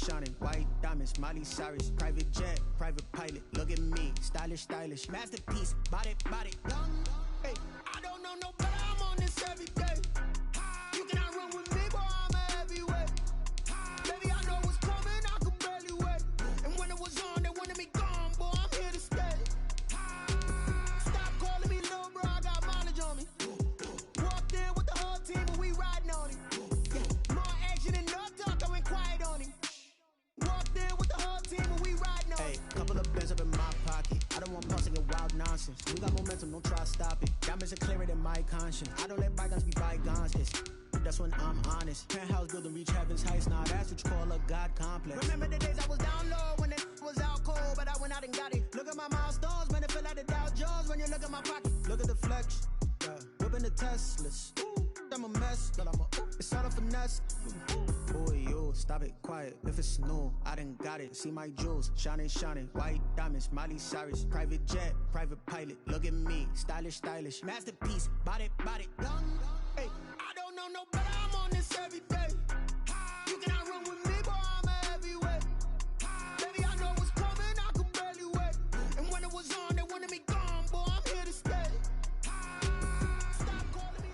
shining, white diamonds, Miley Cyrus, private jet, private pilot. Look at me, stylish, stylish, masterpiece, body, young. Hey, I don't know no better. I'm on this every day. You cannot run with me, boy. I'm a heavyweight. Baby, I know what's coming. I could barely wait. And when it was on, they wanted me gone, boy. I'm here to stay. Stop calling me little bro. I got mileage on me. Walked in with the whole team, but we riding on him. Yeah, more action and no talk. I went quiet on him. Walked in with the whole team, but we riding on him. Hey, couple of bins up in my pocket. I don't want busting and wild nonsense. We got momentum, don't try to stop it. Diamonds are clearer than my conscience. I don't let bygones be bygones. That's when I'm honest. Penthouse building, reach heaven's heights. Now that's what you call a God complex. Remember the days I was down low when it was out cold, but I went out and got it. Look at my milestones, man, it feel like the Dow Jones when you look at my pocket. Look at the flex, yeah. Whipping the Teslas. Ooh, I'm a mess, but it's all a finesse. Boy, you stop it quiet. If it's new, I done got it. See my jewels, shining, white diamonds, Miley Cyrus, private jet, private pilot. Look at me, stylish, masterpiece, body, young. Hey, I don't know no better. I'm on this every day. You cannot run with me, boy. I'm a heavyweight. Baby, I know what's coming. I could barely wait. And when it was on, they wanted me gone, boy. I'm here to stay. Stop calling me.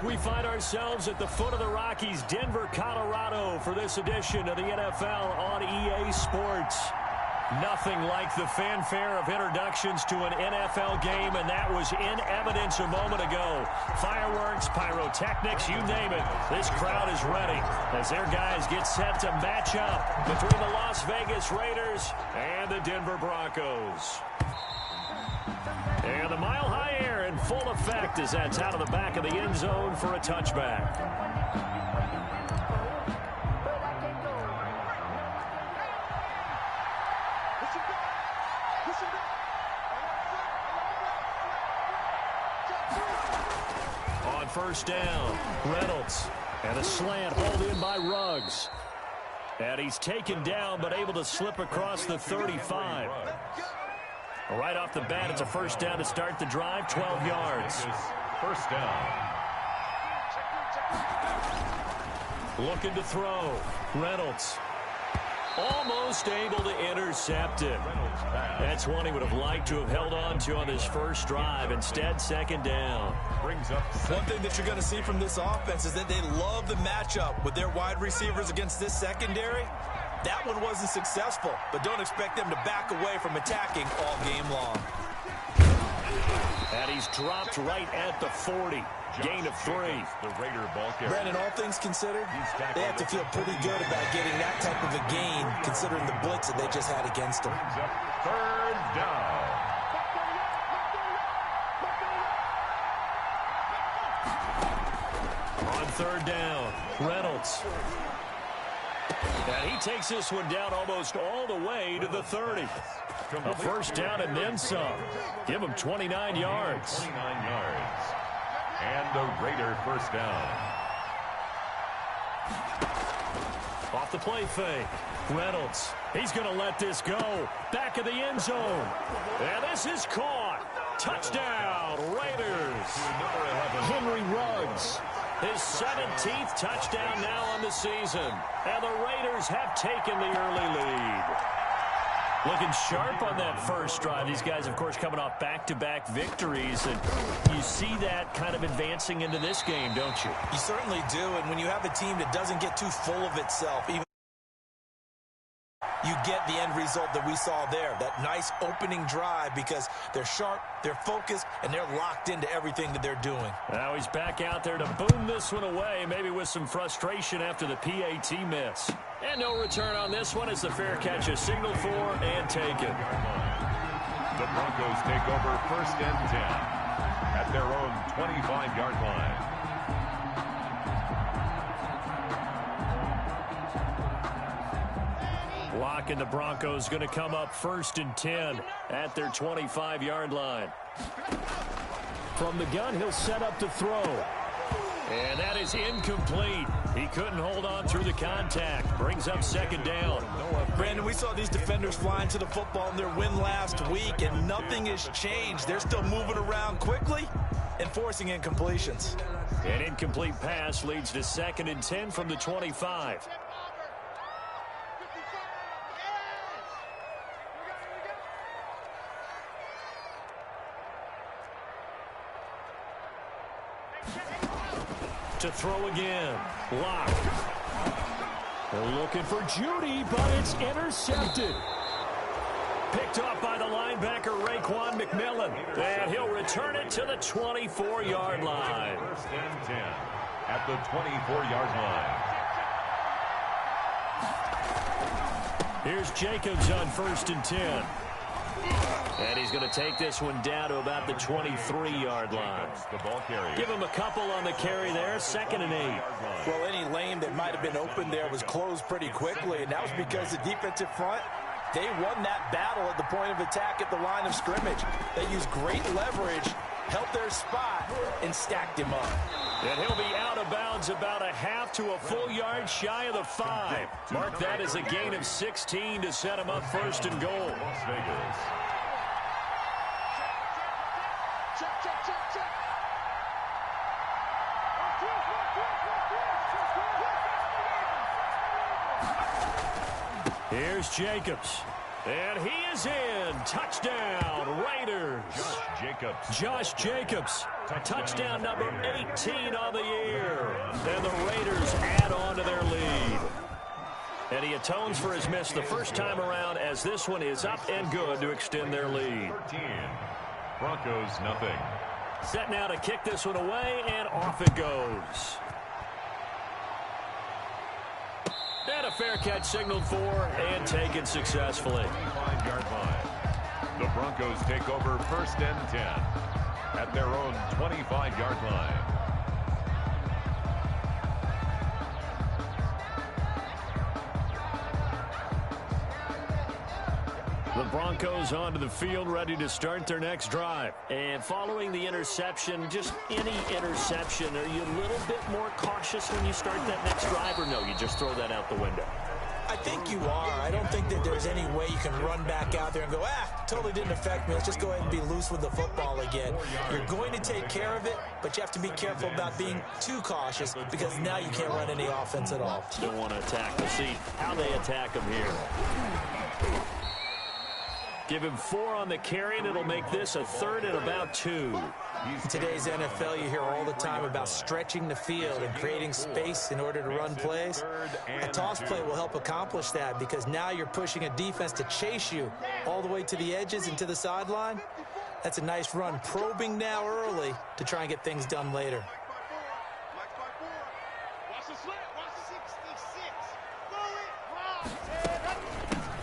We find ourselves at the foot of the Rockies, Denver, Colorado, for this edition of the NFL on EA Sports. Nothing like the fanfare of introductions to an NFL game, and that was in evidence a moment ago. Fireworks, pyrotechnics, you name it. This crowd is ready as their guys get set to match up between the Las Vegas Raiders and the Denver Broncos. And the mile-high air in full effect as that's out of the back of the end zone for a touchback. On first down, Reynolds, and a slant hauled in by Ruggs. And he's taken down but able to slip across the 35. Right off the bat, it's a first down to start the drive, 12 yards. First down. Looking to throw. Reynolds. Almost able to intercept it. That's one he would have liked to have held on to on this first drive. Instead, second down. Brings up one thing that you're going to see from this offense is that they love the matchup with their wide receivers against this secondary. That one wasn't successful, but don't expect them to back away from attacking all game long. And he's dropped right at the 40. Gain of 3. The Raider ball carrier. Brandon, all things considered, they have to feel pretty good about getting that type of a gain, considering the blitz that they just had against them. Third down. On third down, Reynolds. And he takes this one down almost all the way to the 30. A first down and then some. Give him 29 yards. 29 yards. And the Raider first down. Off the play fake. Reynolds. He's going to let this go. Back of the end zone. And this is caught. Touchdown, Raiders. Henry Ruggs. His 17th touchdown now on the season. And the Raiders have taken the early lead. Looking sharp on that first drive. These guys, of course, coming off back-to-back victories. And you see that kind of advancing into this game, don't you? You certainly do. And when you have a team that doesn't get too full of itself, even you get the end result that we saw there. That nice opening drive because they're sharp, they're focused, and they're locked into everything that they're doing. Now he's back out there to boom this one away, maybe with some frustration after the PAT miss. And no return on this one as the fair catch is signaled for and taken. The Broncos take over first and 10 at their own 25-yard line. Lock and the Broncos going to come up first and 10 at their 25-yard line. From the gun, he'll set up to throw. And that is incomplete. He couldn't hold on through the contact. Brings up second down. Brandon, we saw these defenders flying to the football in their win last week, and nothing has changed. They're still moving around quickly. and forcing incompletions. An incomplete pass leads to 2nd and 10 from the 25. To throw again. Lock. They're looking for Judy, but it's intercepted. Picked off by the linebacker, Raekwon McMillan. And he'll return it to the 24-yard line. 1st and 10 at the 24-yard line. Here's Jacobs on 1st and 10. And he's going to take this one down to about the 23-yard line. The ball carrier. Give him a couple on the carry there. 2nd and 8. Well, any lane that might have been open there was closed pretty quickly, and that was because the defensive front, they won that battle at the point of attack at the line of scrimmage. They used great leverage, held their spot, and stacked him up. And he'll be out of bounds about a half to a full yard shy of the 5. Mark that as a gain of 16 to set him up 1st and goal. Las Vegas. Here's Jacobs. And he is in. Touchdown, Raiders. Josh Jacobs. Touchdown number 18 on the year. And the Raiders add on to their lead. And he atones for his miss the first time around, as this one is up and good to extend their lead. 13. Broncos nothing. Set now to kick this one away, and off it goes. And a fair catch signaled for and taken successfully. 25-yard line. The Broncos take over 1st and 10 at their own 25-yard line. The Broncos onto the field, ready to start their next drive. And following the interception, just any interception, are you a little bit more cautious when you start that next drive, or no, you just throw that out the window? I think you are. I don't think that there's any way you can run back out there and go, totally didn't affect me. Let's just go ahead and be loose with the football again. You're going to take care of it, but you have to be careful about being too cautious, because now you can't run any offense at all. Still want to attack. We'll see how they attack them here. Give him 4 on the carry, and it'll make this a 3rd and about 2. In today's NFL, you hear all the time about stretching the field and creating space in order to run plays. A toss play will help accomplish that, because now you're pushing a defense to chase you all the way to the edges and to the sideline. That's a nice run. Probing now early to try and get things done later.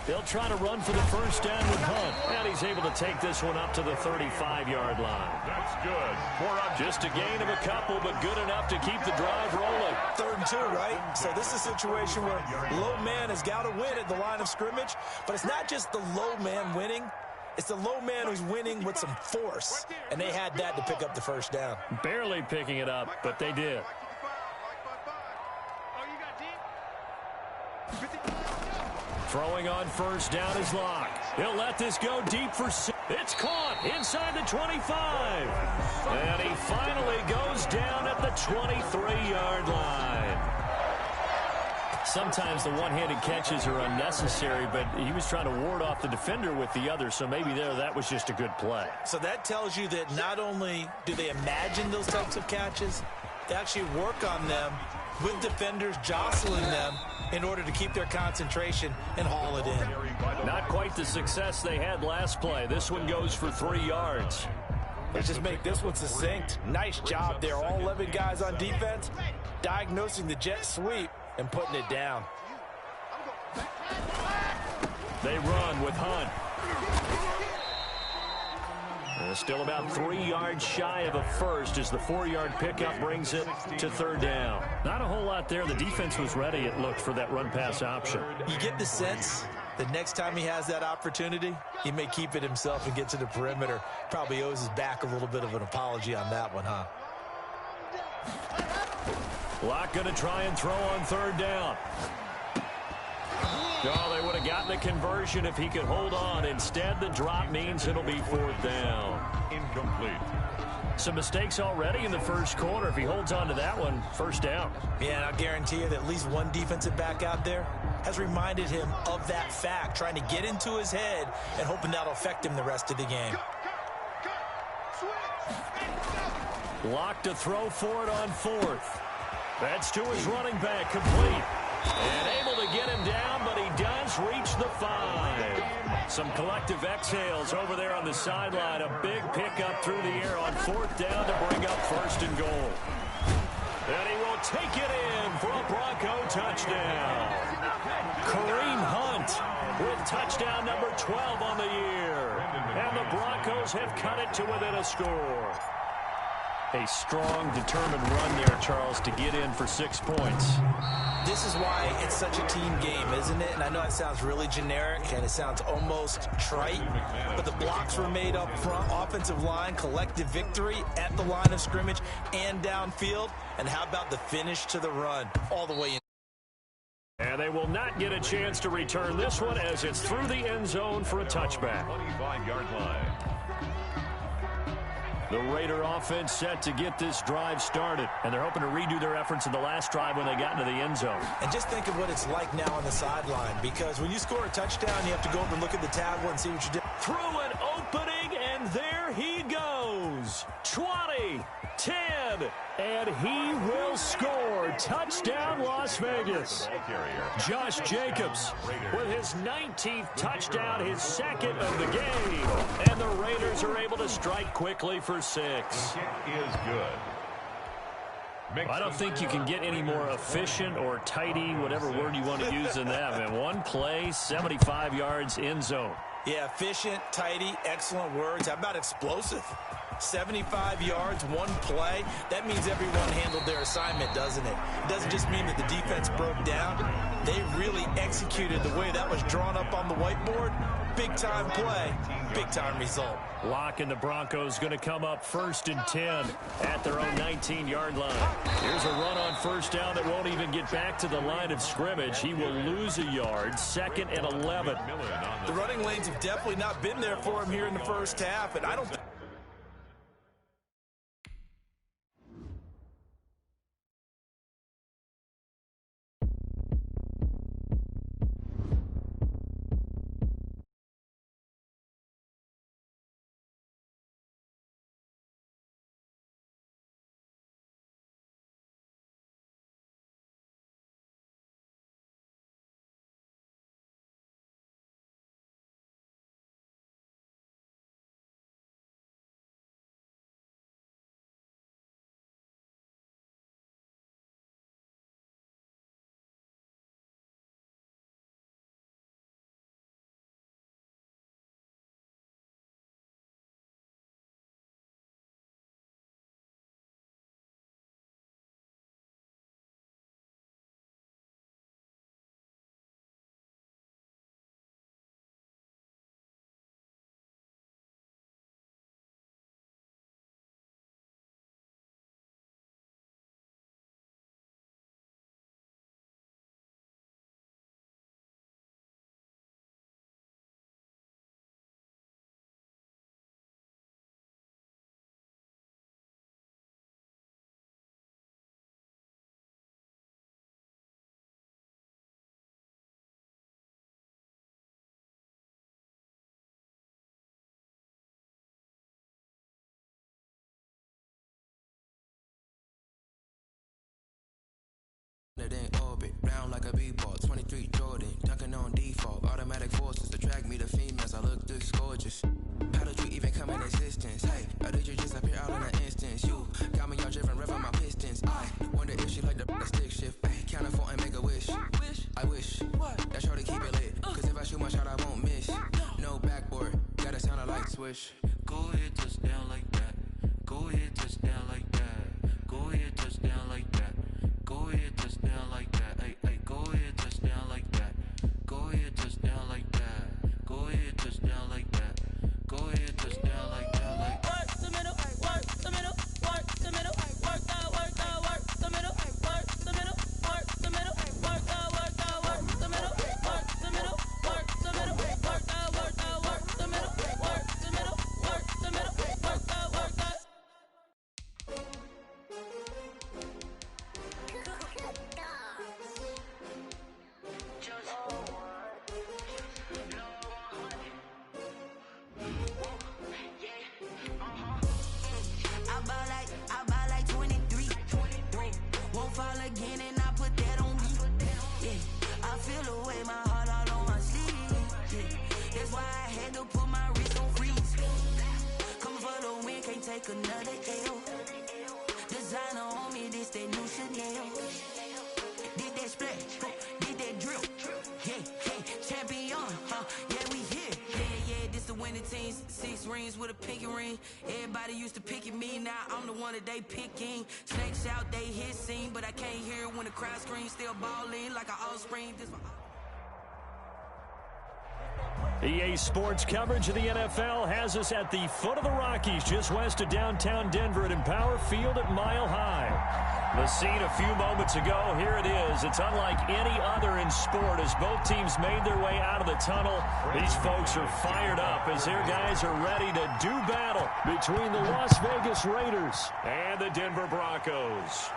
They'll try to run for the first down with Hunt. And he's able to take this one up to the 35-yard line. That's good. Just a gain of a couple, but good enough to keep the drive rolling. 3rd and 2, right? So this is a situation where low man has got to win at the line of scrimmage. But it's not just the low man winning. It's the low man who's winning with some force. And they had that to pick up the first down. Barely picking it up, but they did. Throwing on first down is Locke. He'll let this go deep for 6. It's caught inside the 25. And he finally goes down at the 23-yard line. Sometimes the one-handed catches are unnecessary, but he was trying to ward off the defender with the other, so maybe that was just a good play. So that tells you that not only do they imagine those types of catches, they actually work on them with defenders jostling them in order to keep their concentration and haul it in. Not quite the success they had last play. This one goes for 3 yards. Let's just make this one succinct. Nice job there. All 11 guys on defense diagnosing the jet sweep and putting it down. They run with Hunt. Still about 3 yards shy of a first as the 4-yard pickup brings it to 3rd down. Not a whole lot there. The defense was ready, it looked, for that run-pass option. You get the sense that next time he has that opportunity, he may keep it himself and get to the perimeter. Probably owes his back a little bit of an apology on that one, huh? Locke going to try and throw on 3rd down. Oh, they would have gotten the conversion if he could hold on. Instead, the drop means it'll be 4th down. Incomplete. Some mistakes already in the first quarter. If he holds on to that one, first down. Yeah, and I'll guarantee you that at least one defensive back out there has reminded him of that fact, trying to get into his head and hoping that'll affect him the rest of the game. Locked to throw for it on fourth. That's to his running back, complete. And able to get him down, but he does reach the 5. Some collective exhales over there on the sideline. A big pickup through the air on fourth down to bring up first and goal. And he will take it in for a Bronco touchdown. Kareem Hunt with touchdown number 12 on the year. And the Broncos have cut it to within a score. A strong, determined run there, Charles, to get in for 6 points. This is why it's such a team game, isn't it? And I know it sounds really generic and it sounds almost trite, but the blocks were made up front, offensive line, collective victory at the line of scrimmage and downfield. And how about the finish to the run all the way in? And they will not get a chance to return this one as it's through the end zone for a touchback. 25-yard line. The Raider offense set to get this drive started, and they're hoping to redo their efforts in the last drive when they got into the end zone. And just think of what it's like now on the sideline, because when you score a touchdown, you have to go over and look at the tablet and see what you did. Through an opening, and there he goes. 20, 10, and he will score. Touchdown, Las Vegas. Josh Jacobs with his 19th touchdown, his second of the game. And the Raiders are able to strike quickly for 6. Kick is good. I don't think you can get any more efficient or tidy, whatever word you want to use than that. Man, one play, 75 yards, end zone. Yeah, efficient, tidy, excellent words. How about explosive? 75 yards, one play. That means everyone handled their assignment, doesn't it? It doesn't just mean that the defense broke down. They really executed the way that was drawn up on the whiteboard. Big-time play, big-time result. Locke and the Broncos going to come up first and 10 at their own 19-yard line. Here's a run on first down that won't even get back to the line of scrimmage. He will lose a yard, second and 11. The running lanes have definitely not been there for him here in the first half, and I don't think it in orbit, round like a b-ball, 23 Jordan, dunking on default, automatic forces attract me to females, I look this gorgeous. How did you even come in existence? Hey, or did you just appear out in an instance? You got me all driven, revving my pistons. I wonder if she like the stick shift. Ay, count a 4 and make a wish. I wish that shorty keep it lit, cause if I shoot my shot I won't miss. No backboard, gotta sound like swish. Go ahead, touch down like that. Go ahead, touch down like that. Go ahead, touch down like that. Go ahead, touch down like that. Ay, ay, go ahead, touch down like that. Go ahead, touch down like that. Go ahead, touch down like that. Go ahead, touch down like that. Like work the middle, work the middle, work the middle, work that, work that, work the middle, work the middle, work the middle, work that, work that, work the middle, work the middle, work the middle, work that, work that, work the middle, work the middle, work the middle, work that, work that. that splat, did that drip. Champion, yeah, we here. Yeah, this the winning teams. 6 rings with a pinky ring. Everybody used to pick at me, now I'm the one that they picking. Snakes out, they hit scene, but I can't hear it when the crowd screams. Still balling like an offspring. EA Sports coverage of the NFL has us at the foot of the Rockies, just west of downtown Denver at Empower Field at Mile High. The scene a few moments ago, here it is. It's unlike any other in sport as both teams made their way out of the tunnel. These folks are fired up as their guys are ready to do battle between the Las Vegas Raiders and the Denver Broncos.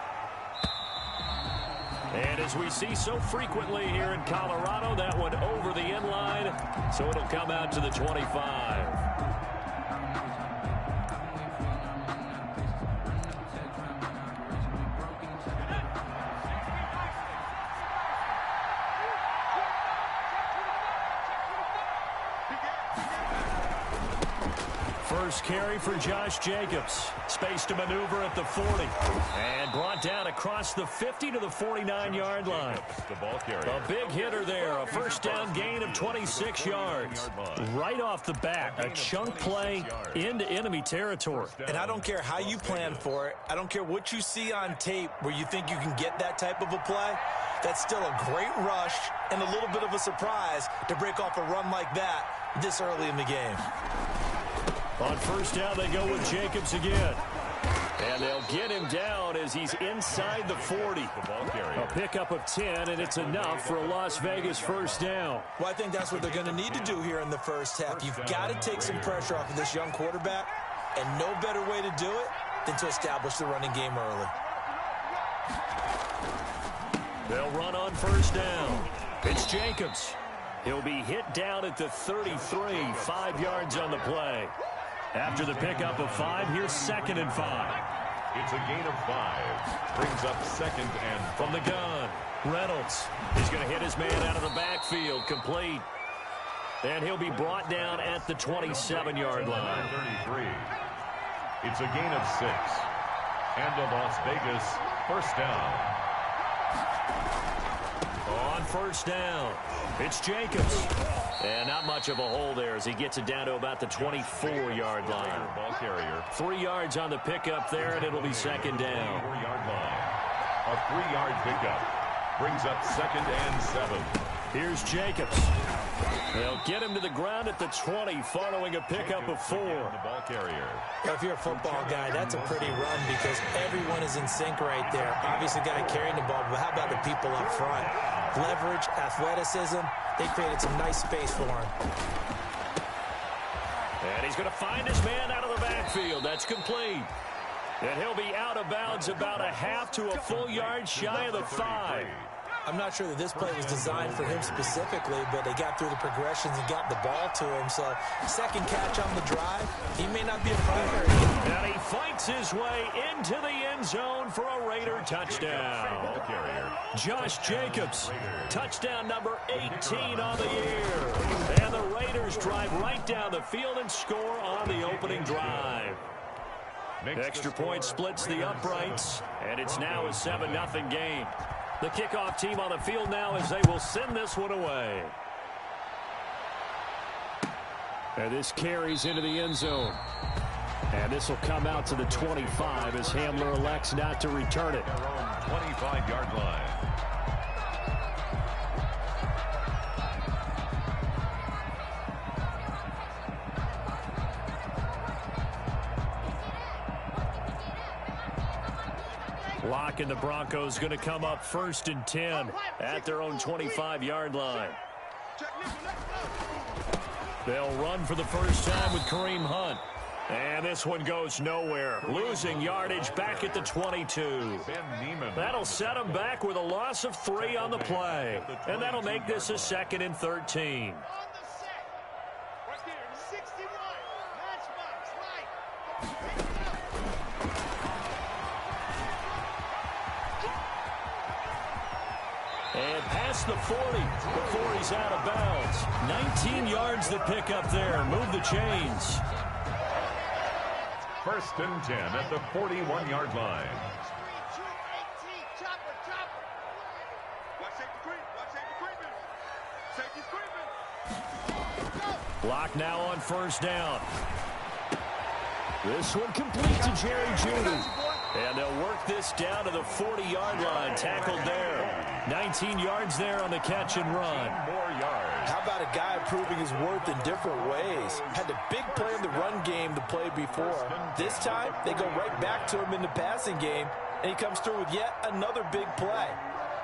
And as we see so frequently here in Colorado, that one over the end line, so it'll come out to the 25. First carry for Josh Jacobs. Space to maneuver at the 40. And brought down across the 50 to the 49-yard line. A big hitter there. A first down gain of 26 yards. Right off the bat, a chunk play into enemy territory. And I don't care how you plan for it. I don't care what you see on tape where you think you can get that type of a play. That's still a great rush and a little bit of a surprise to break off a run like that this early in the game. On first down, they go with Jacobs again. And they'll get him down as he's inside the 40. A pickup of 10, and it's enough for a Las Vegas first down. Well, I think that's what they're going to need to do here in the first half. You've got to take some pressure off of this young quarterback, and no better way to do it than to establish the running game early. They'll run on first down. It's Jacobs. He'll be hit down at the 33, 5 yards on the play. After the pickup of 5, here's 2nd and 5. It's a gain of 5. Brings up 2nd and 5. From the gun, Reynolds. He's going to hit his man out of the backfield, complete. And he'll be brought down at the 27-yard line. 33. It's a gain of 6. And a Las Vegas first down. On first down, it's Jacobs. And not much of a hole there as he gets it down to about the 24-yard line. Ball carrier. 3 yards on the pickup there, and it'll be 2nd down. 4-yard line. A 3-yard pickup. Brings up 2nd and 7. Here's Jacobs. They'll get him to the ground at the 20 following a pickup of 4. The ball carrier. If you're a football guy, that's a pretty run because everyone is in sync right there. Obviously, the guy carrying the ball, but how about the people up front? Leverage, athleticism, they created some nice space for him. And he's going to find his man out of the backfield. That's complete. And he'll be out of bounds about a half to a full yard shy of the 5. I'm not sure that this play was designed for him specifically, but they got through the progressions and got the ball to him. So, second catch on the drive, he may not be a primary. And he fights his way into the end zone for a Raider touchdown. Josh Jacobs, touchdown number 18 on the year. And the Raiders drive right down the field and score on the opening drive. Extra point splits the uprights, and it's now a 7-0 game. The kickoff team on the field now as they will send this one away. And this carries into the end zone. And this will come out to the 25 as Hamler elects not to return it. 25-yard line. Lock and the Broncos going to come up 1st and 10 at their own 25-yard line. They'll run for the first time with Kareem Hunt. And this one goes nowhere. Losing yardage back at the 22. That'll set them back with a loss of 3 on the play. And that'll make this a 2nd and 13. And past the 40 before he's out of bounds. 19 yards the pick up there. Move the chains. 1st and 10 at the 41-yard line. Block now on first down. This one complete to Jerry Jeudy. And they'll work this down to the 40-yard line. Tackled there. 19 yards there on the catch and run. More yards. How about a guy proving his worth in different ways? Had the big play in the run game to play before. This time, they go right back to him in the passing game, and he comes through with yet another big play.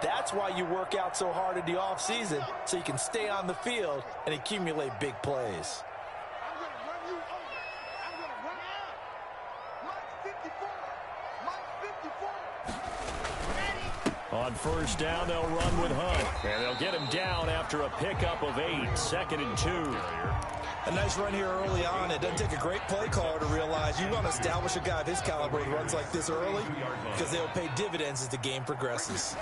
That's why you work out so hard in the offseason, so you can stay on the field and accumulate big plays. On first down, they'll run with Hunt. And they'll get him down after a pickup of 8, 2nd and 2. A nice run here early on. It doesn't take a great play caller to realize you want to establish a guy of his caliber who runs like this early because they'll pay dividends as the game progresses.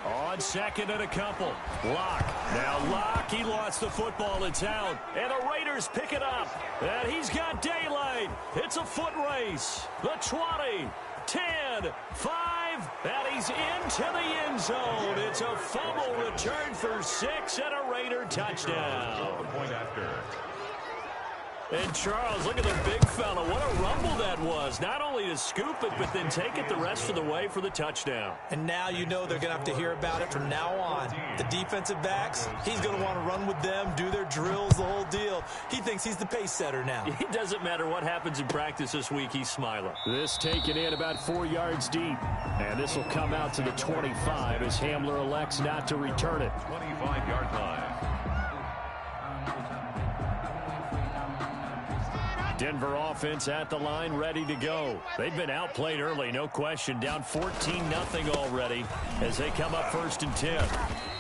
On 2nd and a couple. Locke. Now Locke, he lost the football. It's out. And the Raiders pick it up. And he's got daylight. It's a foot race. The 20, 10, 5, and he's into the end zone. It's a fumble return for 6 and a Raider touchdown. Point after. And Charles, look at the big fella. What a rumble that was. Not only to scoop it, but then take it the rest of the way for the touchdown. And now you know they're going to have to hear about it from now on. The defensive backs, he's going to want to run with them, do their drills, the whole deal. He thinks he's the pace setter now. It doesn't matter what happens in practice this week, he's smiling. This taken in about 4 yards deep. And this will come out to the 25 as Hamler elects not to return it. 25-yard line. Denver offense at the line, ready to go. They've been outplayed early, no question. Down 14-0 already as they come up 1st and 10.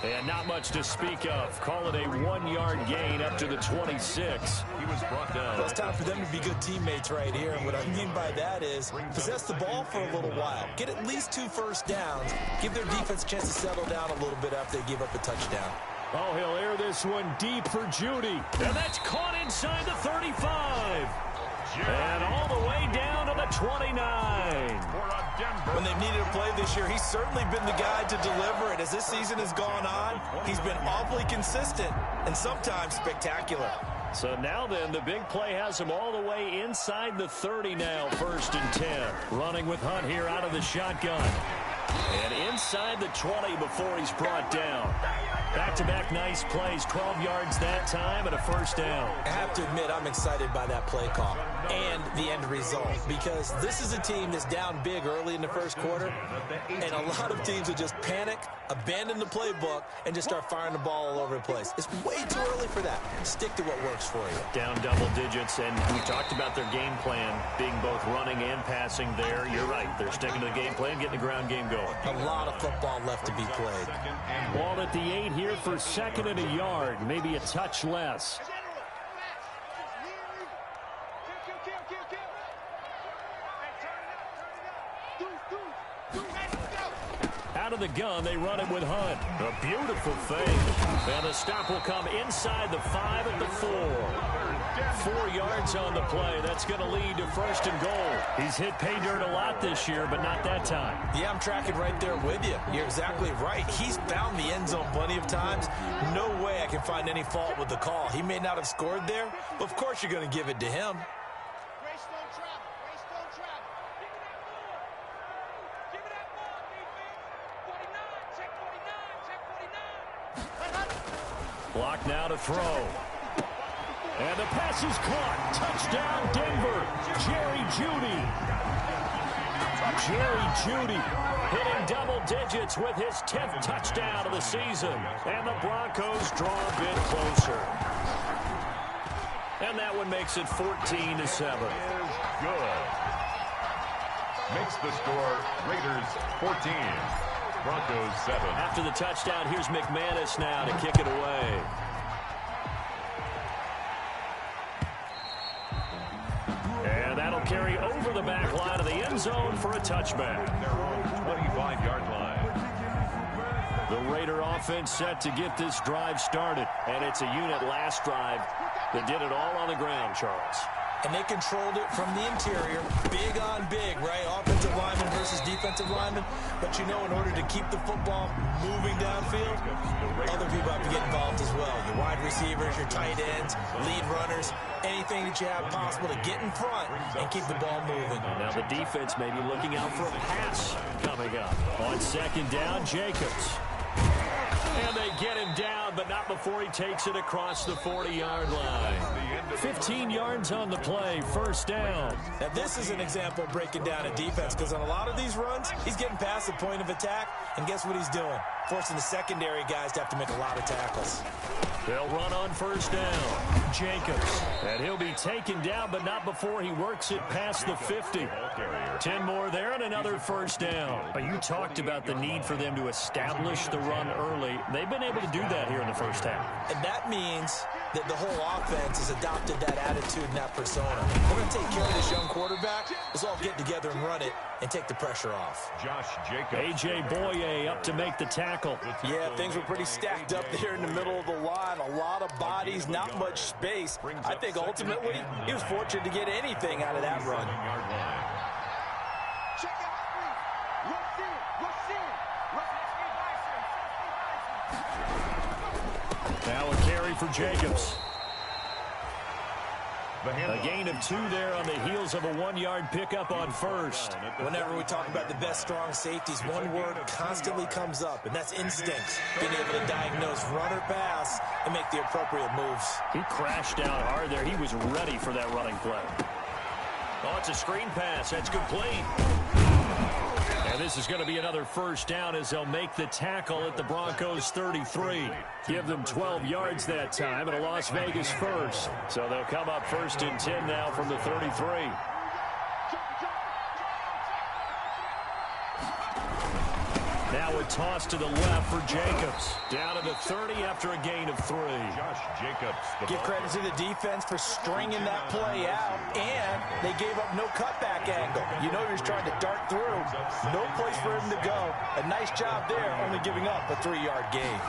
And not much to speak of. Call it a 1-yard gain up to the 26. He was brought down. Well, it's time for them to be good teammates right here. And what I mean by that is possess the ball for a little while. Get at least 2 first downs. Give their defense a chance to settle down a little bit after they give up a touchdown. Oh, he'll air this one deep for Jeudy. And that's caught inside the 35. And all the way down to the 29. When they've needed a play this year, he's certainly been the guy to deliver it. As this season has gone on, he's been awfully consistent and sometimes spectacular. So now then, the big play has him all the way inside the 30 now, 1st and 10. Running with Hunt here out of the shotgun. And inside the 20 before he's brought down. Back-to-back nice plays, 12 yards that time and a first down. I have to admit, I'm excited by that play call and the end result because this is a team that's down big early in the first quarter, and a lot of teams will just panic, abandon the playbook, and just start firing the ball all over the place. It's way too early for that. Stick to what works for you. Down double digits, and we talked about their game plan being both running and passing there. You're right. They're sticking to the game plan, getting the ground game going. A lot of football left to be played. Ball at the 8 here for 2nd and a yard, maybe a touch less. Out of the gun, they run it with Hunt. A beautiful thing. And the stop will come inside the 5 at the 4. 4 yards on the play. That's going to lead to 1st and goal. He's hit pay dirt a lot this year, but not that time. Yeah, I'm tracking right there with you. You're exactly right. He's found the end zone plenty of times. No way I can find any fault with the call. He may not have scored there, but of course you're going to give it to him. Block now to throw. And the pass is caught. Touchdown, Denver. Jerry Jeudy. Jerry Jeudy hitting double digits with his 10th touchdown of the season. And the Broncos draw a bit closer. And that one makes it 14-7. Good. Makes the score Raiders 14. Broncos 7. After the touchdown, here's McManus now to kick it away. And that'll carry over the back line of the end zone for a touchback. Their own 25-yard line. The Raider offense set to get this drive started. And it's a unit last drive that did it all on the ground, Charles. and they controlled it from the interior. Big on big, right? Offensive lineman versus defensive lineman. But you know, in order to keep the football moving downfield, other people have to get involved as well. Your wide receivers, your tight ends, lead runners, anything that you have possible to get in front and keep the ball moving. Now the defense may be looking out for a pass coming up. On second down, Jacobs. And they get him down, but not before he takes it across the 40-yard line. 15 yards on the play, first down. Now, this is an example of breaking down a defense, because on a lot of these runs, he's getting past the point of attack, and guess what he's doing? Forcing the secondary guys to have to make a lot of tackles. They'll run on first down. Jacobs. And he'll be taken down, but not before he works it past the 50. 10 more there and another first down. But you talked about the need for them to establish the run early. They've been able to do that here in the first half. And that means that the whole offense has adopted that attitude and that persona. We're going to take care of this young quarterback. Let's all get together and run it and take the pressure off. Josh Jacobs. A.J. Boye up to make the tackle. Yeah, things were pretty stacked up there in the middle of the line. A lot of bodies, not much space. I think ultimately he was fortunate to get anything out of that run. Now a carry for Jacobs. A gain of 2 there on the heels of a 1-yard pickup on first. Whenever we talk about the best strong safeties, one word constantly comes up, and that's instincts. Being able to diagnose run or pass and make the appropriate moves. He crashed down hard there. He was ready for that running play. Oh, it's a screen pass. That's complete. And this is going to be another first down as they'll make the tackle at the Broncos 33. Give them 12 yards that time and a Las Vegas first. So they'll come up first and 10 now from the 33. Now a toss to the left for Jacobs. Down to the 30 after a gain of 3. Josh Jacobs. Give credit to the defense for stringing that play out, and they gave up no cutback angle. You know he was trying to dart through. No place for him to go. A nice job there, only giving up a 3-yard gain.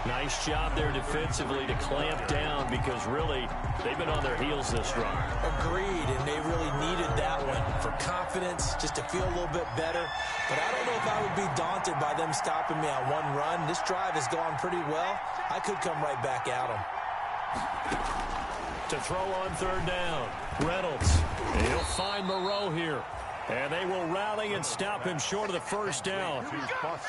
Nice job there defensively to clamp down, because really they've been on their heels this drive. Agreed, and they really needed that one for confidence, just to feel a little bit better. But I don't know if I would be daunted by them stopping me on one run. This drive has gone pretty well. I could come right back at them. To throw on third down, Reynolds. He'll find Moreau here. And they will rally and stop him short of the first down.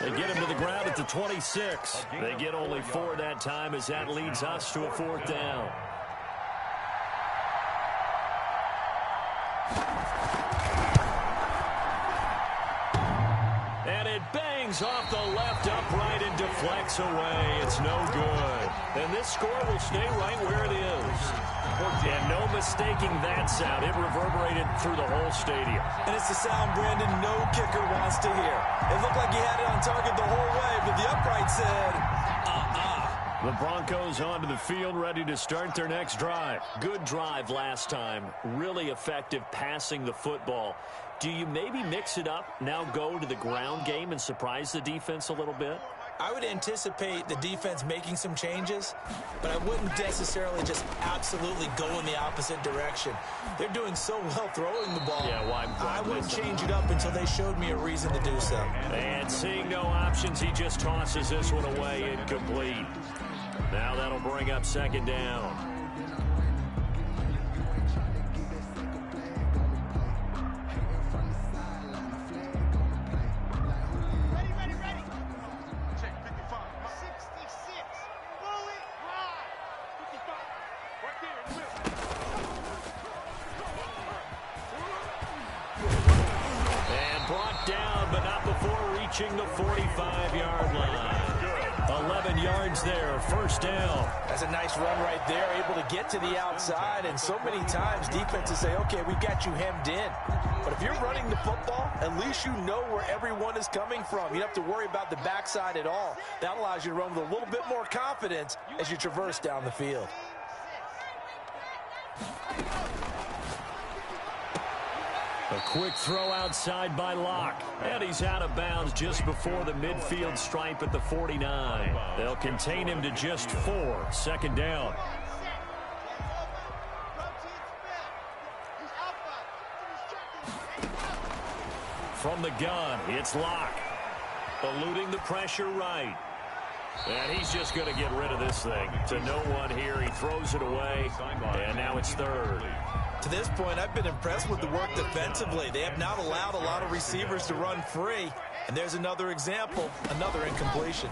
They get him to the ground at the 26. They get only 4 that time, as that leads us to a 4th down. And it bangs off the left upright and deflects away. It's no good. And this score will stay right where it is. And no mistaking that sound. It reverberated through the whole stadium. And it's the sound Brandon no kicker wants to hear. It looked like he had it on target the whole way, but the upright said, The Broncos onto the field, ready to start their next drive. Good drive last time. Really effective passing the football. Do you maybe mix it up, now go to the ground game and surprise the defense a little bit? I would anticipate the defense making some changes, but I wouldn't necessarily just absolutely go in the opposite direction. They're doing so well throwing the ball. Yeah, why I wouldn't change it up until they showed me a reason to do so. And seeing no options, he just tosses this one away incomplete. Now that'll bring up second down. Reaching the 45-yard line. 11 yards there, first down. That's a nice run right there, able to get to the outside, and so many times defenses say, okay, we've got you hemmed in. But if you're running the football, at least you know where everyone is coming from. You don't have to worry about the backside at all. That allows you to run with a little bit more confidence as you traverse down the field. A quick throw outside by Locke. And he's out of bounds just before the midfield stripe at the 49. They'll contain him to just 4. Second down. From the gun, it's Locke. Eluding the pressure right. And he's just going to get rid of this thing. To no one here. He throws it away. And now it's third. To this point, I've been impressed with the work defensively. They have not allowed a lot of receivers to run free. And there's another example, another incompletion.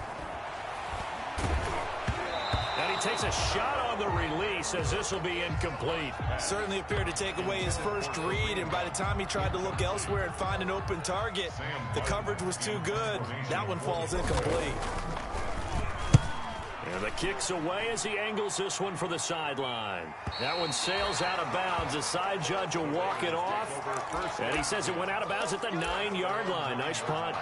And he takes a shot on the release as this will be incomplete. Certainly appeared to take away his first read, and by the time he tried to look elsewhere and find an open target, the coverage was too good. That one falls incomplete. And the kick's away as he angles this one for the sideline. That one sails out of bounds. The side judge will walk it off. And he says it went out of bounds at the 9-yard line. Nice punt.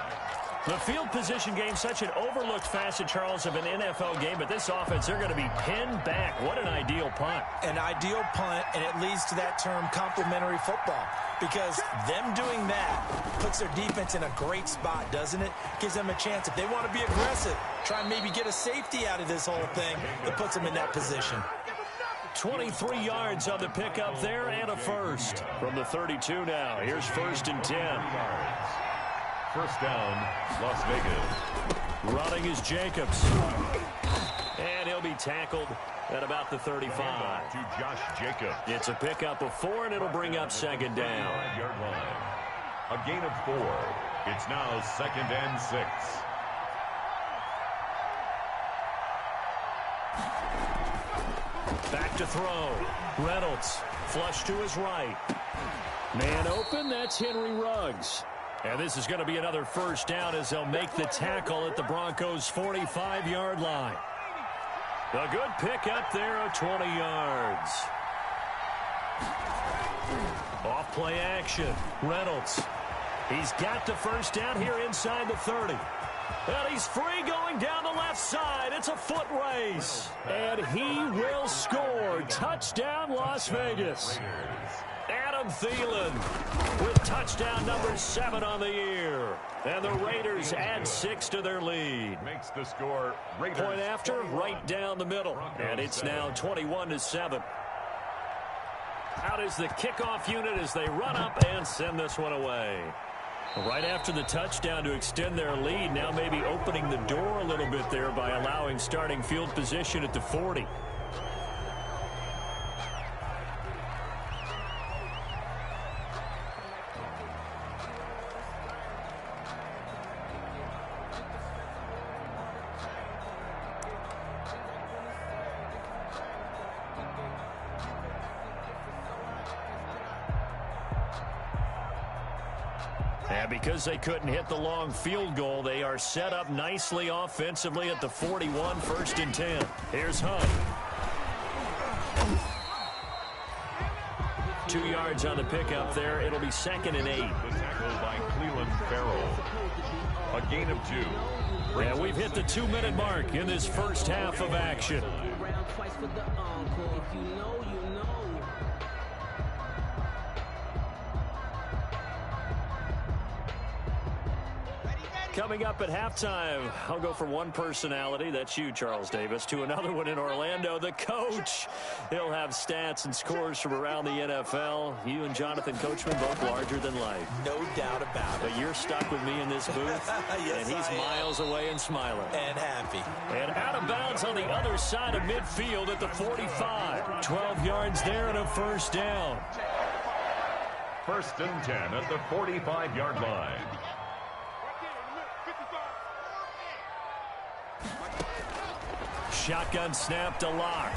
The field position game, such an overlooked facet, Charles, of an NFL game. But this offense, they're going to be pinned back. What an ideal punt. An ideal punt, and it leads to that term complementary football. Because them doing that puts their defense in a great spot, doesn't it? Gives them a chance. If they want to be aggressive, try and maybe get a safety out of this whole thing, it puts them in that position. 23 yards on the pickup there and a first. From the 32 now, here's 1st and 10. First down, Las Vegas. Running is Jacobs. And he'll be tackled at about the 35. To Josh Jacobs. It's a pickup of 4, and it'll bring up second down. 5-yard line. A gain of 4. It's now 2nd and 6. Back to throw. Reynolds. Flush to his right. Man open, that's Henry Ruggs. And this is going to be another first down as they'll make the tackle at the Broncos' 45-yard line. A good pick up there of 20 yards. Off play action. Reynolds. He's got the first down here inside the 30. And he's free going down the left side. It's a foot race. And he will score. Touchdown, Las Vegas. Adam Thielen with touchdown number 7 on the year. And the Raiders add 6 to their lead. Makes the score Raiders. Point after, right down the middle. And it's now 21-7. Out is the kickoff unit as they run up and send this one away. Right after the touchdown to extend their lead, now maybe opening the door a little bit there by allowing starting field position at the 40. And because they couldn't hit the long field goal, they are set up nicely offensively at the 41, 1st and 10. Here's Hunt. 2 yards on the pickup there. It'll be 2nd and 8. The tackle by Cleveland Farrell. A gain of 2. And we've hit the 2-minute mark in this first half of action. Coming up at halftime, I'll go from one personality, that's you, Charles Davis, to another one in Orlando, the coach. He'll have stats and scores from around the NFL. You and Jonathan Coachman both larger than life. No doubt about it. But you're stuck with me in this booth, yes, and he's miles away and smiling. And happy. And out of bounds on the other side of midfield at the 45. 12 yards there and a first down. 1st and 10 at the 45-yard line. Shotgun snap to Locke.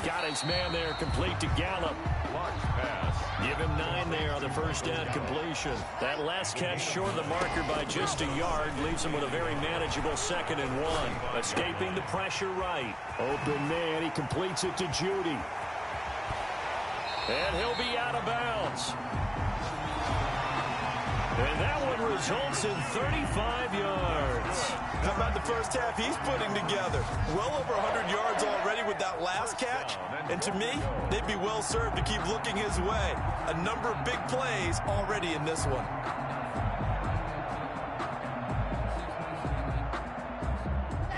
Got his man there, complete to Gallup. Locke's pass. Give him 9 there on the first down completion. That last catch short of the marker by just a yard leaves him with a very manageable 2nd and 1. Escaping the pressure right. Open man, he completes it to Judy. And he'll be out of bounds. And that one results in 35 yards. How about the first half he's putting together? Well over 100 yards already with that last catch. And to me, they'd be well served to keep looking his way. A number of big plays already in this one.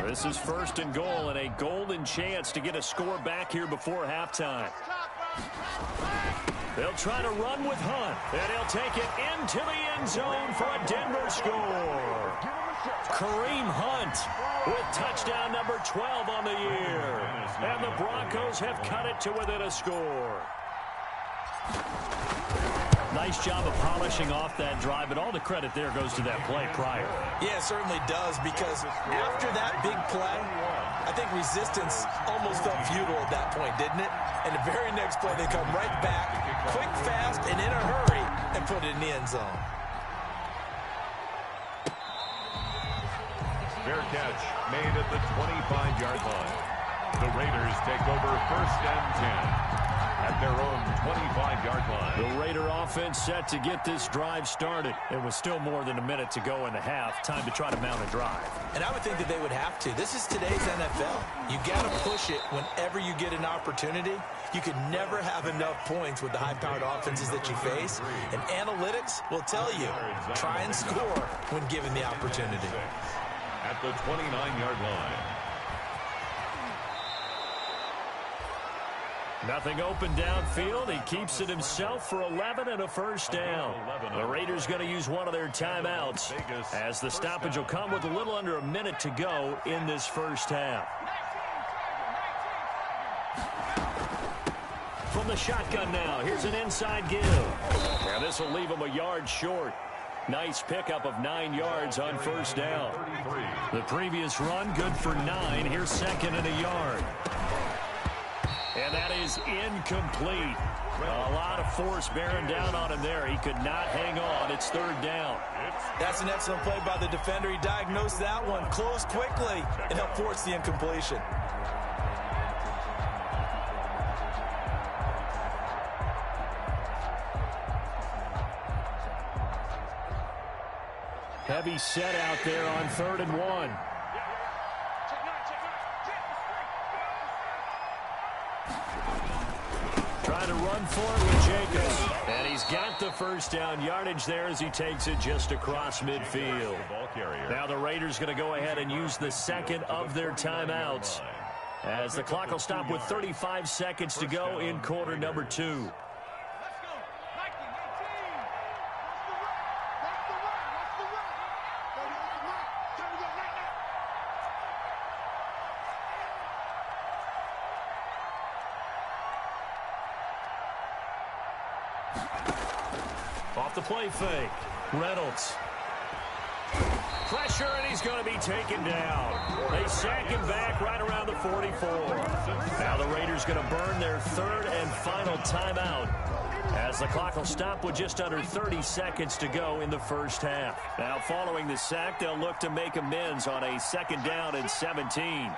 This is 1st and goal and a golden chance to get a score back here before halftime. They'll try to run with Hunt, and he'll take it into the end zone for a Denver score. Kareem Hunt with touchdown number 12 on the year. And the Broncos have cut it to within a score. Nice job of polishing off that drive, but all the credit there goes to that play prior. Yeah, it certainly does, because after that big play, I think resistance almost felt futile at that point, didn't it? And the very next play, they come right back, quick, fast, and in a hurry, and put it in the end zone. Fair catch made at the 25-yard line. The Raiders take over 1st and 10. At their own 25-yard line. The Raider offense set to get this drive started. It was still more than a minute to go in the half. Time to try to mount a drive. And I would think that they would have to. This is today's NFL. You got to push it whenever you get an opportunity. You can never have enough points with the high-powered offenses that you face. And analytics will tell you, try and score when given the opportunity. At the 29-yard line. Nothing open downfield. He keeps it himself for 11 and a first down. The Raiders going to use one of their timeouts as the stoppage will come with a little under a minute to go in this first half. From the shotgun now, here's an inside give. Now this will leave him a yard short. Nice pickup of 9 yards on first down. The previous run good for 9. Here's 2nd and a yard. And that is incomplete. A lot of force bearing down on him there. He could not hang on. It's 3rd down. That's an excellent play by the defender. He diagnosed that one, closed quickly, and helped force the incompletion. Heavy set out there on 3rd and 1. Trying to run for it with Jacobs. And he's got the first down yardage there as he takes it just across midfield. Now the Raiders going to go ahead and use the 2nd of their timeouts as the clock will stop with 35 seconds to go in quarter number 2. Off the play fake. Reynolds. Pressure, and he's going to be taken down. They sack him back right around the 44. Now the Raiders going to burn their 3rd and final timeout as the clock will stop with just under 30 seconds to go in the first half. Now following the sack, they'll look to make amends on a 2nd down and 17.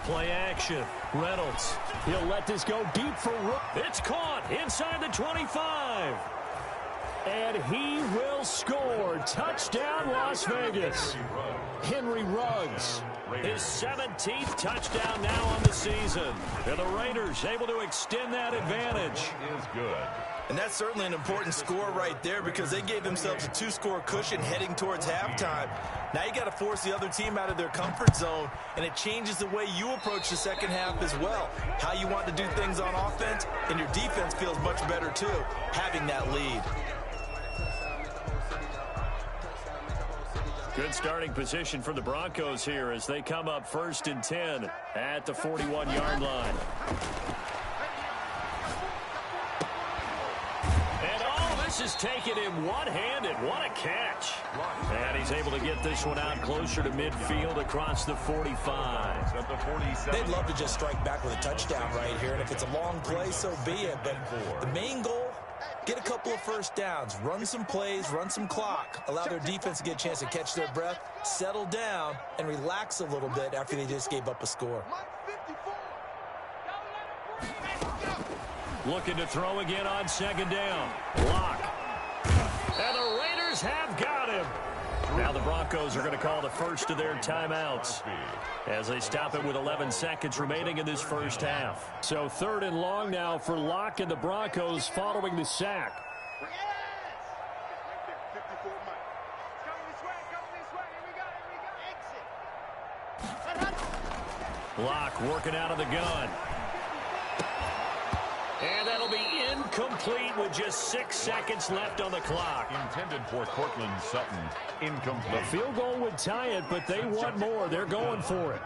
Play action. Reynolds. He'll let this go deep for Rook. It's caught inside the 25. And he will score. Touchdown, Las Vegas. Henry Ruggs. His 17th touchdown now on the season. And the Raiders able to extend that advantage. Is good. And that's certainly an important score right there because they gave themselves a 2-score cushion heading towards halftime. Now you got to force the other team out of their comfort zone, and it changes the way you approach the second half as well. How you want to do things on offense, and your defense feels much better too, having that lead. Good starting position for the Broncos here as they come up 1st and 10 at the 41-yard line. And all this is taken in one-handed. What a catch. And he's able to get this one out closer to midfield across the 45. They'd love to just strike back with a touchdown right here, and if it's a long play, so be it. But the main goal get a couple of first downs, run some plays, run some clock, allow their defense to get a chance to catch their breath, settle down, and relax a little bit after they just gave up a score. Looking to throw again on second down. Block. And the Raiders have got him. Now the Broncos are going to call the first of their timeouts as they stop it with 11 seconds remaining in this first half. So 3rd and long now for Locke and the Broncos following the sack. Locke working out of the gun. And that'll be incomplete with just 6 seconds left on the clock. Intended for Cortland Sutton. Incomplete. The field goal would tie it, but they want more. They're going for it.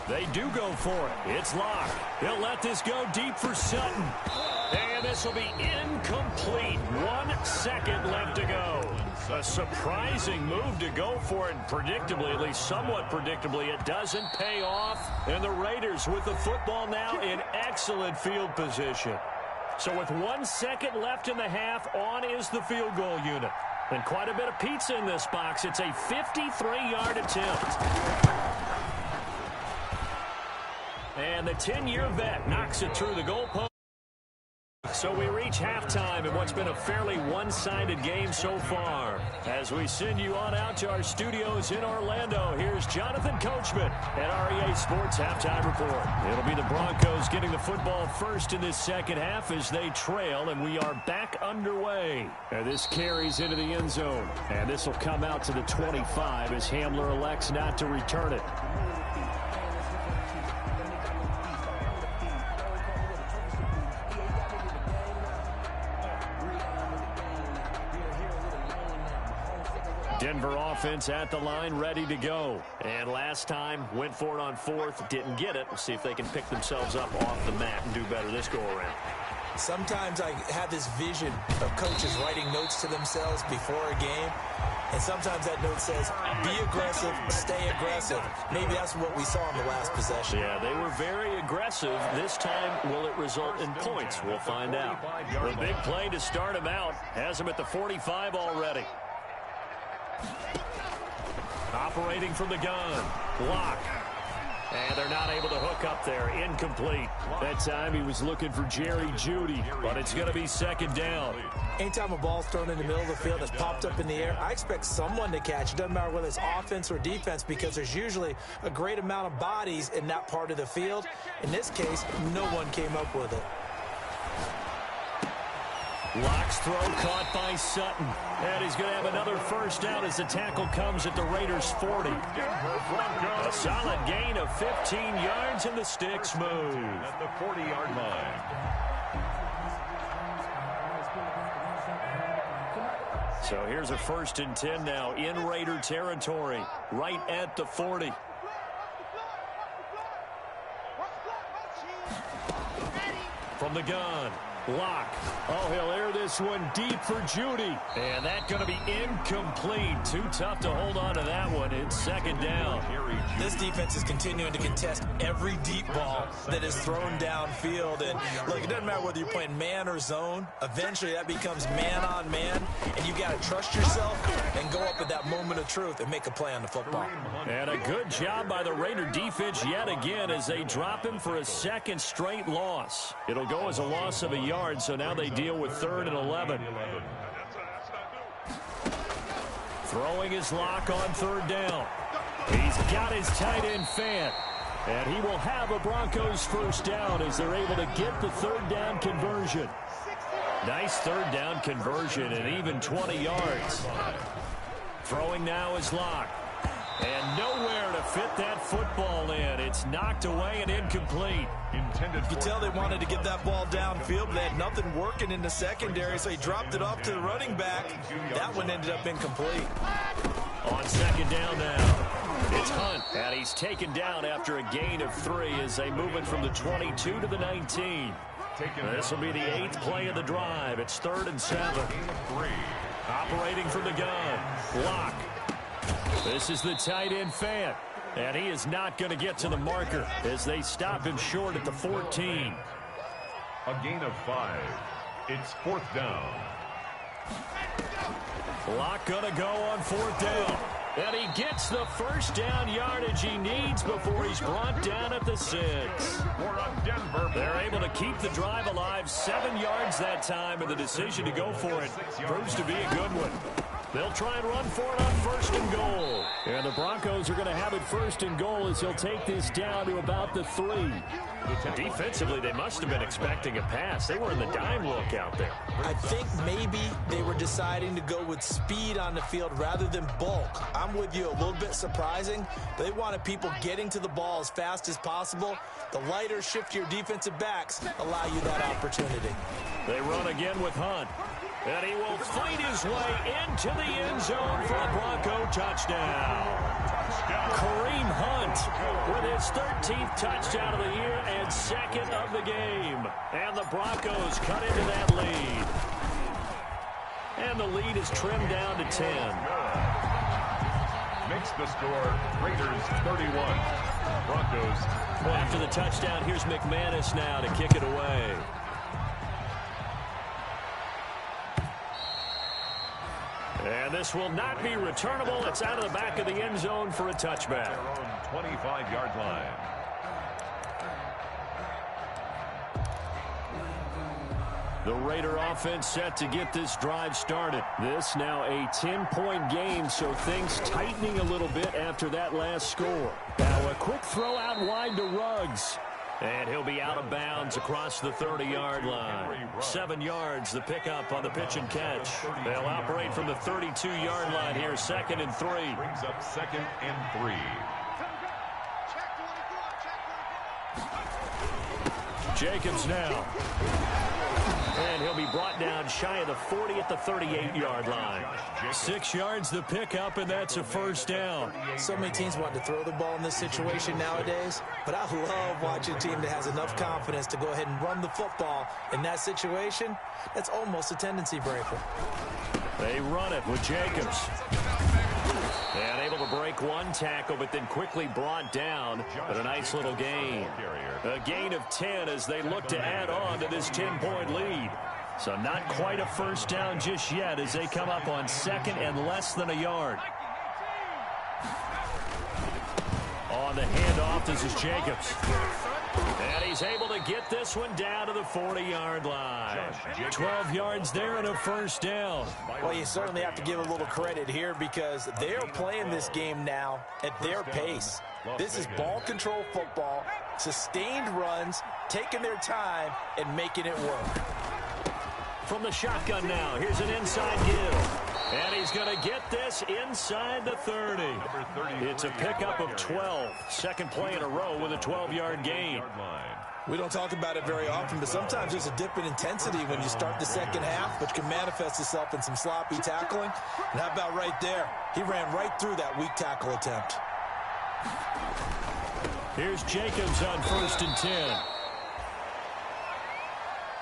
They do go for it. It's Locke. He'll let this go deep for Sutton. And this will be incomplete. 1 second left to go. A surprising move to go for it. Predictably, at least somewhat predictably, it doesn't pay off. And the Raiders with the football now in excellent field position. So with 1 second left in the half, on is the field goal unit. And quite a bit of pizza in this box. It's a 53-yard attempt. And the 10-year vet knocks it through the goalpost. So we reach halftime in what's been a fairly one-sided game so far. As we send you on out to our studios in Orlando, here's Jonathan Coachman at REA Sports Halftime Report. It'll be the Broncos getting the football first in this second half as they trail, and we are back underway. And this carries into the end zone, and this will come out to the 25 as Hamler elects not to return it. Denver offense at the line, ready to go. And last time, went for it on 4th, didn't get it. We'll see if they can pick themselves up off the mat and do better this go-around. Sometimes I have this vision of coaches writing notes to themselves before a game. And sometimes that note says, be aggressive, stay aggressive. Maybe that's what we saw in the last possession. Yeah, they were very aggressive. This time, will it result in points? We'll find out. The big play to start him out has him at the 45 already. Operating from the gun. Block. And they're not able to hook up there. Incomplete. That time he was looking for Jerry Jeudy, but it's going to be second down. Anytime a ball's thrown in the middle of the field that's popped up in the air, I expect someone to catch. It doesn't matter whether it's offense or defense because there's usually a great amount of bodies in that part of the field. In this case, no one came up with it. Locke's throw caught by Sutton. And he's going to have another first down as the tackle comes at the Raiders' 40. A solid gain of 15 yards and the sticks move. At the 40-yard line. So here's a 1st and 10 now in Raider territory, right at the 40. From the gun. Locke. Oh, he'll air this one deep for Jeudy. And that's going to be incomplete. Too tough to hold on to that one. It's second down. This defense is continuing to contest every deep ball that is thrown downfield. And look, it doesn't matter whether you're playing man or zone. Eventually that becomes man on man. And you got to trust yourself and go up at that moment of truth and make a play on the football. And a good job by the Raider defense yet again as they drop him for a second straight loss. It'll go as a loss of a yard. So now they deal with 3rd and 11. Throwing his Locke on 3rd down. He's got his tight end Fant. And he will have a Broncos first down as they're able to get the 3rd down conversion. Nice 3rd down conversion and even 20 yards. Throwing now is Locke. And nowhere to fit that football in. It's knocked away and incomplete. You could tell they wanted to get that ball downfield, but they had nothing working in the secondary, so he dropped it off to the running back. That one ended up incomplete. On second down now, it's Hunt, and he's taken down after a gain of 3 as they move it from the 22 to the 19. This will be the 8th play of the drive. It's 3rd and 7. Operating from the gun, Locke. This is the tight end Fant, and he is not going to get to the marker as they stop him short at the 14. A gain of 5. It's 4th down. Clock gonna go on 4th down. And he gets the first down yardage he needs before he's brought down at the 6. They're able to keep the drive alive, 7 yards that time, and the decision to go for it proves to be a good one. They'll try and run for it on 1st and goal. And the Broncos are going to have it 1st and goal as he'll take this down to about the 3. Defensively, they must have been expecting a pass. They were in the dime look out there. I think maybe they were deciding to go with speed on the field rather than bulk. I'm with you, a little bit surprising. They wanted people getting to the ball as fast as possible. The lighter, shiftier defensive backs allow you that opportunity. They run again with Hunt. And he will fight his way into the end zone for a Bronco touchdown. Kareem Hunt with his 13th touchdown of the year and 2nd of the game. And the Broncos cut into that lead. And the lead is trimmed down to 10. Makes the score Raiders 31. Broncos. Well, after the touchdown, here's McManus now to kick it away. And this will not be returnable. It's out of the back of the end zone for a touchback. Their own 25-yard line. The Raider offense set to get this drive started. This now a 10-point game, so things tightening a little bit after that last score. Now a quick throw out wide to Ruggs. And he'll be out of bounds across the 30-yard line. 7 yards, the pickup on the pitch and catch. They'll operate from the 32-yard line here, 2nd and 3. Brings up 2nd and 3. Jacobs now. And he'll be brought down shy of the 40 at the 38-yard line. 6 yards the pickup, and that's a 1st down. So many teams want to throw the ball in this situation nowadays, but I love watching a team that has enough confidence to go ahead and run the football. In that situation, that's almost a tendency breaker. They run it with Jacobs. And able to break one tackle, but then quickly brought down. But a nice little gain. A gain of 10 as they look to add on to this 10-point lead. So not quite a 1st down just yet as they come up on 2nd and less than a yard. On the handoff, this is Jacobs. And he's able to get this one down to the 40-yard line. 12 yards there and a 1st down. Well, you certainly have to give a little credit here because they're playing this game now at their pace. This is ball control football, sustained runs, taking their time, and making it work. From the shotgun now, here's an inside give. And he's going to get this inside the 30. It's a pickup of 12. 2nd play in a row with a 12-yard gain. We don't talk about it very often, but sometimes there's a dip in intensity when you start the 2nd half, which can manifest itself in some sloppy tackling. And how about right there? He ran right through that weak tackle attempt. Here's Jacobs on 1st and 10.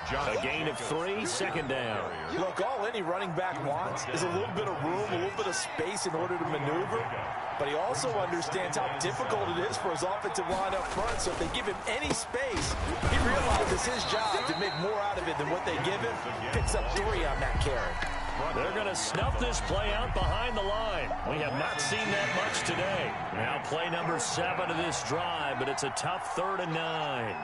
A gain of 3, 2nd down. Look, all any running back wants is a little bit of room, a little bit of space in order to maneuver. But he also understands how difficult it is for his offensive line up front. So if they give him any space, he realizes his job to make more out of it than what they give him. Picks up 3 on that carry. They're going to snuff this play out behind the line. We have not seen that much today. Now play number 7 of this drive, but it's a tough 3rd and 9.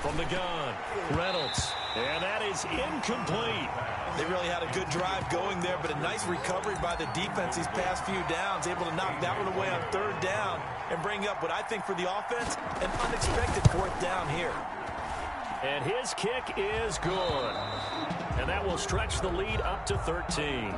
From the gun, Reynolds. And that is incomplete. They really had a good drive going there, but a nice recovery by the defense these past few downs, able to knock that one away on 3rd down and bring up what I think for the offense, an unexpected 4th down here. And his kick is good. And that will stretch the lead up to 13.